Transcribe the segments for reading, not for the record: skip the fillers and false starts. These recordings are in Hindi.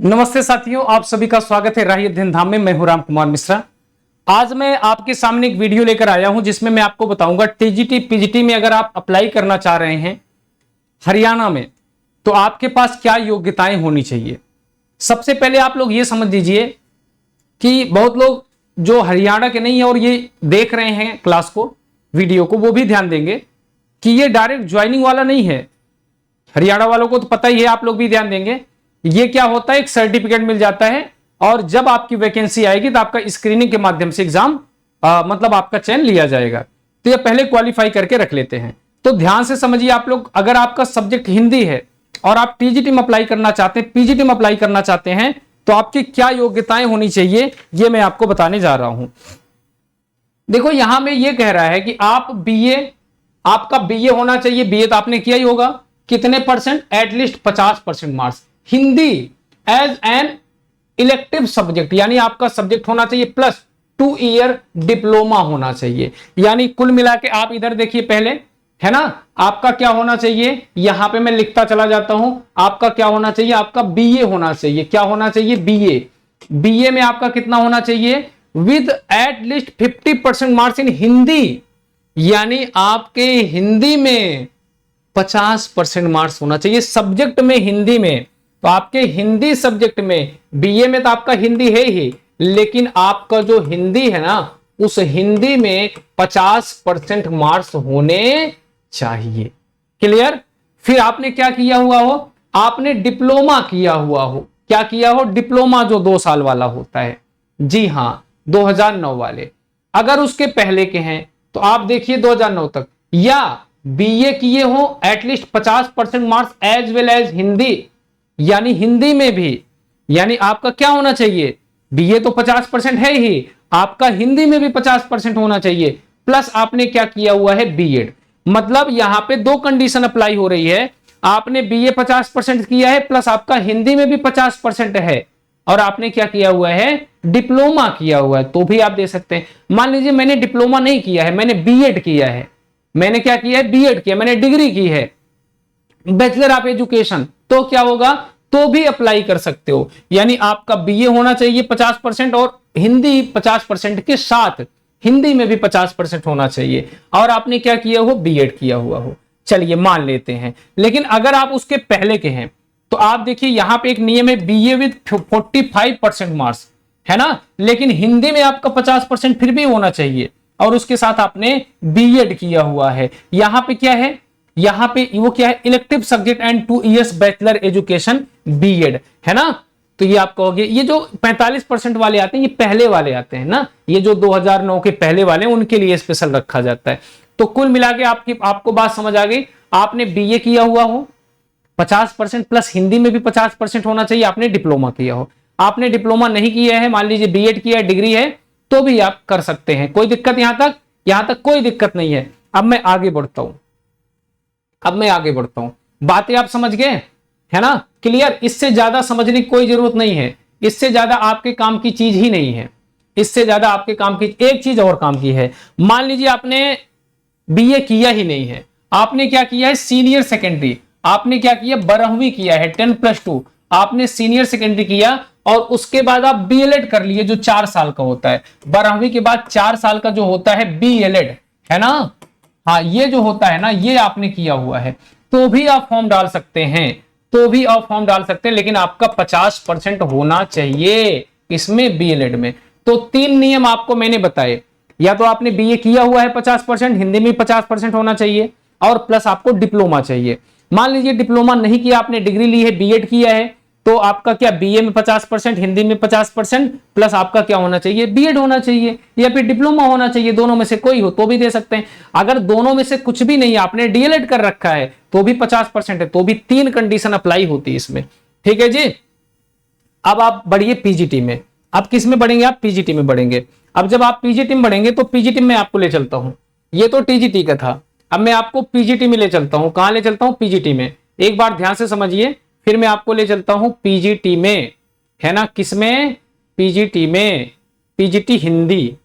नमस्ते साथियों, आप सभी का स्वागत है राही अध्ययन धाम में। मैं हूं राम कुमार मिश्रा। आज मैं आपके सामने एक वीडियो लेकर आया हूं जिसमें मैं आपको बताऊंगा टीजीटी पीजीटी में अगर आप अप्लाई करना चाह रहे हैं हरियाणा में तो आपके पास क्या योग्यताएं होनी चाहिए। सबसे पहले आप लोग ये समझ लीजिए कि बहुत लोग जो हरियाणा के नहीं है और ये देख रहे हैं क्लास को, वीडियो को, वो भी ध्यान देंगे कि ये डायरेक्ट ज्वाइनिंग वाला नहीं है। हरियाणा वालों को तो पता ही है, आप लोग भी ध्यान देंगे। ये क्या होता है, एक सर्टिफिकेट मिल जाता है और जब आपकी वैकेंसी आएगी तो आपका स्क्रीनिंग के माध्यम से एग्जाम मतलब आपका चयन लिया जाएगा। तो ये पहले क्वालिफाई करके रख लेते हैं। तो ध्यान से समझिए आप लोग, अगर आपका सब्जेक्ट हिंदी है और आप टीजीटी में अप्लाई करना चाहते हैं, पीजीटी में अप्लाई करना चाहते हैं, तो आपकी क्या योग्यताएं होनी चाहिए ये मैं आपको बताने जा रहा हूं। देखो यहां में ये कह रहा है कि आप बीए, आपका बीए होना चाहिए। बीए तो आपने किया ही होगा। कितने percent? At least 50% marks. Hindi as an elective subject, यानी आपका सब्जेक्ट होना चाहिए प्लस 2 ईयर डिप्लोमा होना चाहिए। यानी कुल मिला के आप इधर देखिए पहले, है ना, आपका क्या होना चाहिए, यहां पे मैं लिखता चला जाता हूं। आपका क्या होना चाहिए? आपका बीए होना चाहिए। क्या होना चाहिए? बीए। बीए में आपका कितना होना चाहिए? With at least 50% marks in Hindi, यानी आपके हिंदी में 50% मार्क्स होना चाहिए सब्जेक्ट में, हिंदी में। तो आपके हिंदी सब्जेक्ट में, बीए में तो आपका हिंदी है ही, लेकिन आपका जो हिंदी है ना, उस हिंदी में 50% मार्क्स होने चाहिए। क्लियर? फिर आपने क्या किया हुआ हो? आपने डिप्लोमा किया हुआ हो। क्या किया हो? डिप्लोमा, जो 2 साल वाला होता है। जी हां, 2009 वाले। अगर उसके पहले के हैं तो आप देखिए 2009 तक, या बीए किए हो at least 50% marks as well as Hindi, यानी हिंदी में भी, यानी आपका क्या होना चाहिए? बीए तो 50% है ही, आपका हिंदी में भी 50% होना चाहिए। प्लस आपने क्या किया हुआ है? बीएड। मतलब यहां पे 2 कंडीशन अप्लाई हो रही है। आपने बीए 50% किया है, प्लस आपका हिंदी में भी 50% है, और आपने क्या किया हुआ है? डिप्लोमा किया हुआ है, तो भी आप दे सकते हैं। मान लीजिए मैंने डिप्लोमा नहीं किया है, मैंने बीएड किया है। मैंने क्या किया है? बीएड किया, मैंने डिग्री की है, बैचलर ऑफ एजुकेशन। तो क्या होगा? तो भी अप्लाई कर सकते हो। यानी आपका बीए होना चाहिए 50% और हिंदी 50% के साथ हिंदी में भी 50% होना चाहिए, और आपने क्या किया हो? बीएड किया हुआ हो। चलिए मान लेते हैं। लेकिन अगर आप उसके पहले के हैं तो आप देखिए यहां पे एक नियम है, बीए विद 45% मार्क्स, है ना, लेकिन हिंदी में आपका 50% फिर भी होना चाहिए, और उसके साथ आपने बीएड किया हुआ है। यहां पे क्या है? यहां पे वो क्या है? Elective subject and 2 years bachelor education BEd, है ना। तो ये आप कहोगे, ये जो 45% वाले आते हैं ये पहले वाले आते हैं ना, ये जो 2009 के पहले वाले, उनके लिए स्पेशल रखा जाता है। तो कुल मिला के आपको बात समझ आ गई। आपने बीए किया हुआ हो 50% प्लस हिंदी में भी 50% होना चाहिए, आपने डिप्लोमा किया हो। आपने डिप्लोमा नहीं किया है, मान लीजिए बीएड किया है, डिग्री है, तो भी आप कर सकते हैं। कोई दिक्कत यहां तक कोई दिक्कत नहीं है। अब मैं आगे बढ़ता हूं। बातें आप समझ गए, है ना? क्लियर? इससे ज्यादा समझने की कोई जरूरत नहीं है। इससे ज्यादा आपके काम की चीज ही नहीं है। इससे ज्यादा आपके काम की एक चीज और काम की है। मान लीजिए आपने बीए किया ही नहीं है, आपने क्या किया है? Senior secondary. आपने क्या किया? 12वीं किया है, 10+2 आपने सीनियर सेकेंडरी किया, और उसके बाद आप बीएलएड कर लिए, जो 4 साल का होता है। 12वीं के बाद 4 साल का जो होता है बीएलएड, है ना। हाँ, ये जो होता है ना, ये आपने किया हुआ है, तो भी आप फॉर्म डाल सकते हैं। लेकिन आपका 50% होना चाहिए इसमें, बीएलएड में। तो 3 नियम आपको मैंने बताए। या तो आपने बीए किया हुआ है 50%, हिंदी में 50% होना चाहिए, और प्लस आपको डिप्लोमा चाहिए। मान लीजिए डिप्लोमा नहीं किया, आपने डिग्री ली है, बीएड किया है, तो आपका क्या? बीए में 50%, हिंदी में 50%, प्लस आपका क्या होना चाहिए? बीएड होना चाहिए, या फिर डिप्लोमा होना चाहिए। दोनों में से कोई हो तो भी दे सकते हैं। अगर दोनों में से कुछ भी नहीं, आपने डीएलएड कर रखा है, तो भी 50% है, तो भी 3 कंडीशन अप्लाई होती है इसमें। ठीक है जी। अब आप बढ़िए पीजीटी में। अब किस में बढ़ेंगे? आप पीजीटी में बढ़ेंगे। अब जब आप पीजीटी में बढ़ेंगे तो पीजीटी में आपको ले चलता हूं। ये तो टीजीटी का था, अब मैं आपको पीजीटी में ले चलता हूं। कहां ले चलता हूं? पीजीटी में। एक बार ध्यान से समझिए, फिर मैं आपको ले चलता हूं पीजीटी में, है ना। किसमें? पीजीटी में। पीजीटी हिंदी।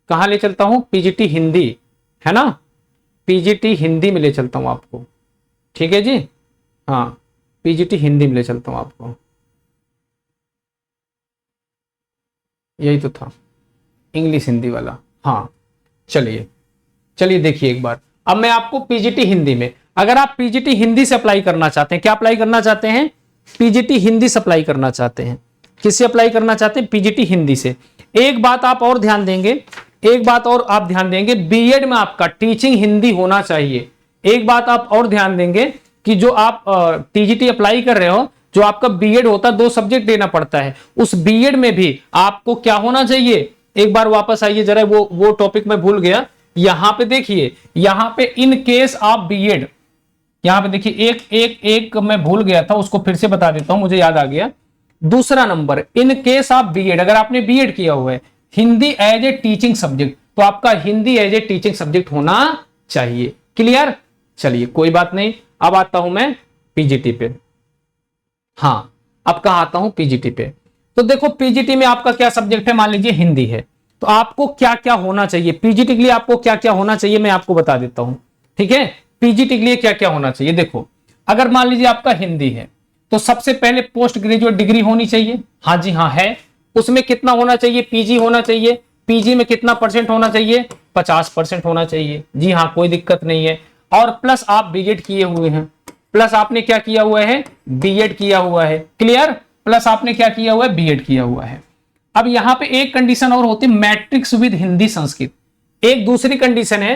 कहां ले चलता हूं? पीजीटी हिंदी, है ना। पीजीटी हिंदी में ले चलता हूं आपको। ठीक है जी। हाँ, पीजीटी हिंदी में ले चलता हूं आपको। यही तो था, इंग्लिश हिंदी वाला। हाँ चलिए देखिए एक बार। अब मैं आपको पीजीटी हिंदी में, अगर आप पीजीटी हिंदी से अप्लाई करना चाहते हैं, क्या अप्लाई करना चाहते हैं? पीजीटी हिंदी से अप्लाई करना चाहते हैं। किससे अप्लाई करना चाहते हैं? पीजीटी हिंदी से। एक बात आप और ध्यान देंगे, एक बात और आप ध्यान देंगे, बीएड में आपका टीचिंग हिंदी होना चाहिए। एक बात आप और ध्यान देंगे कि जो आप टीजीटी अप्लाई कर रहे हो, जो आपका बीएड होता है, 2 सब्जेक्ट देना पड़ता है, उस बीएड में भी आपको क्या होना चाहिए? एक बार वापस आइए जरा, वो टॉपिक मैं भूल गया। यहां पे देखिए, यहां पे इन केस आप बीएड, यहां पे देखिए एक मैं भूल गया था, उसको फिर से बता देता हूं, मुझे याद आ गया। दूसरा नंबर, इन केस आप बीएड, अगर आपने बीएड किया हुआ है, Hindi as a teaching subject, तो आपका Hindi as a teaching subject होना चाहिए। क्लियर? चलिए कोई बात नहीं। अब आता हूं मैं पीजीटी पे। हाँ, अब कहां आता हूं? पीजीटी पे। तो देखो पीजीटी में आपका क्या सब्जेक्ट है? मान लीजिए हिंदी है, तो आपको क्या क्या होना चाहिए पीजीटी के लिए? आपको क्या क्या होना चाहिए मैं आपको बता देता हूं, ठीक है? पीजीटी के लिए क्या क्या होना चाहिए देखो, अगर मान लीजिए आपका हिंदी है, तो सबसे पहले पोस्ट ग्रेजुएट डिग्री होनी चाहिए। हाँ जी हाँ है। उसमें कितना होना चाहिए? पीजी होना चाहिए। पीजी में कितना % होना चाहिए? 50% होना चाहिए। जी हाँ, कोई दिक्कत नहीं है। और प्लस आप बीएड किए हुए हैं, प्लस आपने क्या किया हुआ है? बीएड किया हुआ है। क्लियर? प्लस आपने क्या किया हुआ है? बीएड किया हुआ है। अब यहां पे एक कंडीशन और होती है, मैट्रिक्स विद हिंदी संस्कृत। एक दूसरी कंडीशन है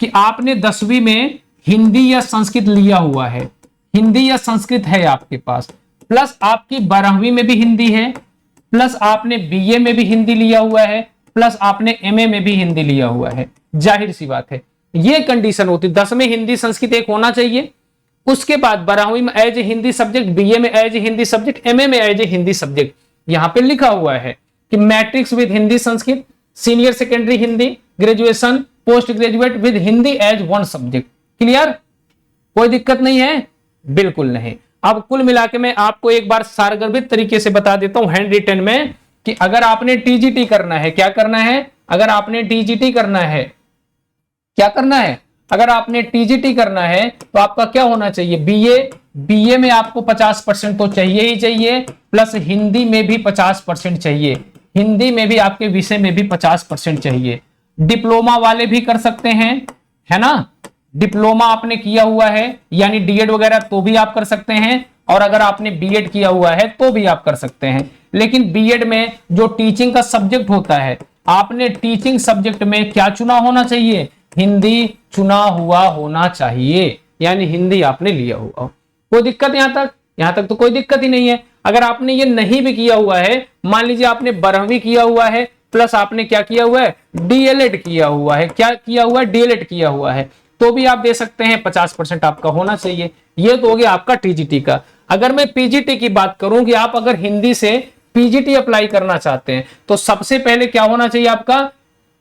कि आपने 10वीं में हिंदी या संस्कृत लिया हुआ है, हिंदी या संस्कृत है आपके पास, प्लस आपकी 12वीं में भी हिंदी है, प्लस आपने बीए में भी हिंदी लिया हुआ है, प्लस आपने एमए में भी हिंदी लिया हुआ है। जाहिर सी बात है, ये कंडीशन होती है। 10 में हिंदी संस्कृत एक होना चाहिए, उसके बाद 12वीं में as a Hindi subject, BA में as a Hindi subject, MA में एज ए हिंदी सब्जेक्ट। यहां पे लिखा हुआ है कि matrics with Hindi Sanskrit, senior secondary Hindi, graduation, post graduate with Hindi as 1 subject. Clear? कोई दिक्कत नहीं है? बिल्कुल नहीं। अब कुल मिला के मैं आपको एक बार सारगर्भित तरीके से बता देता हूं हैंड रिटन में, कि अगर आपने टीजीटी करना है, क्या करना है? अगर आपने टीजीटी करना है, क्या करना है? अगर आपने टीजीटी करना है तो आपका क्या होना चाहिए? बीए। बीए में आपको 50% तो चाहिए ही चाहिए, प्लस हिंदी में भी 50% चाहिए, हिंदी में भी आपके विषय में भी 50% चाहिए। डिप्लोमा वाले भी कर सकते हैं, है ना? डिप्लोमा आपने किया हुआ है यानी डीएड वगैरह, तो भी आप कर सकते हैं, और अगर आपने बीएड किया हुआ है तो भी आप कर सकते हैं। लेकिन बीएड में जो टीचिंग का सब्जेक्ट होता है, आपने टीचिंग सब्जेक्ट में क्या चुना होना चाहिए? हिंदी चुना हुआ होना चाहिए, यानी हिंदी आपने लिया हुआ। कोई दिक्कत यहां तक? यहां तक तो कोई दिक्कत ही नहीं है। अगर आपने ये नहीं भी किया हुआ है, मान लीजिए आपने 12वीं किया हुआ है, प्लस आपने क्या किया हुआ है? डीएलएड किया हुआ है। क्या किया हुआ है? डीएलएड किया हुआ है, तो भी आप दे सकते हैं। 50% आपका होना चाहिए। ये तो हो गया आपका टीजीटी का। अगर मैं पीजीटी की बात करूं कि आप अगर हिंदी से पीजीटी अप्लाई करना चाहते हैं, तो सबसे पहले क्या होना चाहिए आपका?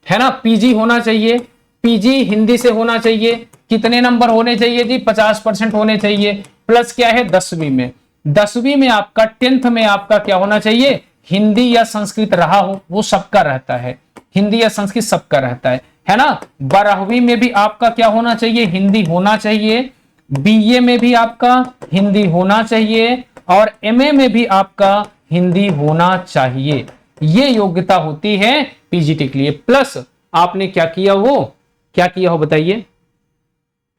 है ना, पीजी होना चाहिए। पीजी हिंदी से होना चाहिए। कितने नंबर होने चाहिए जी? 50% होने चाहिए। प्लस क्या है? 10वीं में, 10वीं में आपका 10th में आपका क्या होना चाहिए? हिंदी या संस्कृत रहा हो, वो सबका रहता है, हिंदी या संस्कृत सबका रहता है ना? 12वीं में भी आपका क्या होना चाहिए? हिंदी होना चाहिए। बीए में भी आपका हिंदी होना चाहिए, और एमए में भी आपका हिंदी होना चाहिए। ये योग्यता होती है पीजीटी के लिए। प्लस आपने क्या किया, वो क्या किया हो बताइए,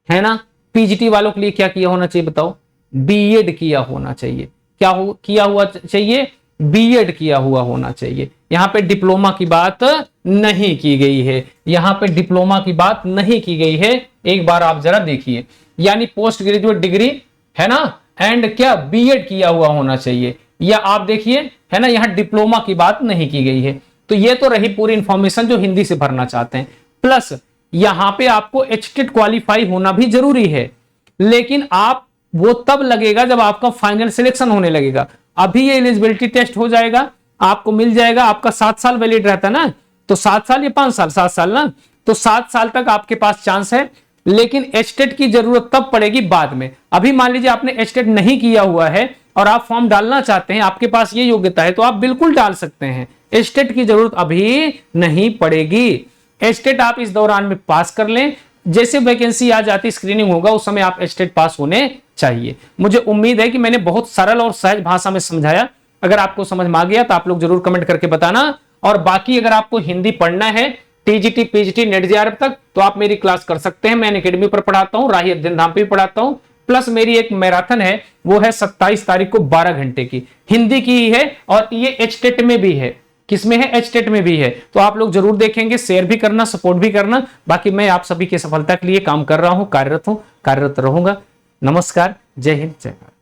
है ना? पीजीटी वालों के लिए क्या किया होना चाहिए बताओ? बीएड किया होना चाहिए। क्या किया हुआ चाहिए? बीएड किया हुआ होना चाहिए। यहां पे डिप्लोमा की बात नहीं की गई है, यहां पे डिप्लोमा की बात नहीं की गई है। एक बार आप जरा देखिए, यानी पोस्ट ग्रेजुएट डिग्री, है ना, एंड क्या बीएड किया हुआ होना चाहिए, या आप देखिए, है ना, यहां डिप्लोमा की बात नहीं की गई है। तो ये तो रही पूरी इंफॉर्मेशन जो हिंदी से भरना चाहते हैं। प्लस यहां पे आपको एचटेट क्वालिफाई होना भी जरूरी है, लेकिन आप वो तब लगेगा जब आपका फाइनल सिलेक्शन होने लगेगा। अभी ये एलिजिबिलिटी टेस्ट हो जाएगा, आपको मिल जाएगा। आपका 7 साल वैलिड रहता ना, तो 7 साल या 5 साल, 7 साल ना, तो 7 साल तक आपके पास चांस है। लेकिन एचटेट की जरूरत तब पड़ेगी बाद में। अभी मान लीजिए आपने एचटेट नहीं किया हुआ है और आप फॉर्म डालना चाहते हैं, आपके पास ये योग्यता है, तो आप बिल्कुल डाल सकते हैं। एचटेट की जरूरत अभी नहीं पड़ेगी। एचटेट आप इस दौरान में पास कर लें, जैसे वैकेंसी आ जाती, स्क्रीनिंग होगा, उस समय आप एचटेट पास होने चाहिए। मुझे उम्मीद है कि मैंने बहुत सरल और सहज भाषा में समझाया। अगर आपको समझ में आ गया तो आप लोग जरूर कमेंट करके बताना, और बाकी अगर आपको हिंदी पढ़ना है टीजीटी पीजीटी नेट जेआरएफ तक, तो आप मेरी क्लास कर सकते हैं। मैं अकेडमी पर पढ़ाता हूं, राही अध्ययन धाम पे भी पढ़ाता हूं। प्लस मेरी एक मैराथन है, वो है 27 तारीख को 12 घंटे की, हिंदी की ही है, और ये एचटेट में भी है। किसमें है? एचटेट में भी है। तो आप लोग जरूर देखेंगे, शेयर भी करना, सपोर्ट भी करना। बाकी मैं आप सभी की सफलता के लिए काम कर रहा हूं, कार्यरत रहूंगा। नमस्कार, जय हिंद, जय भारत।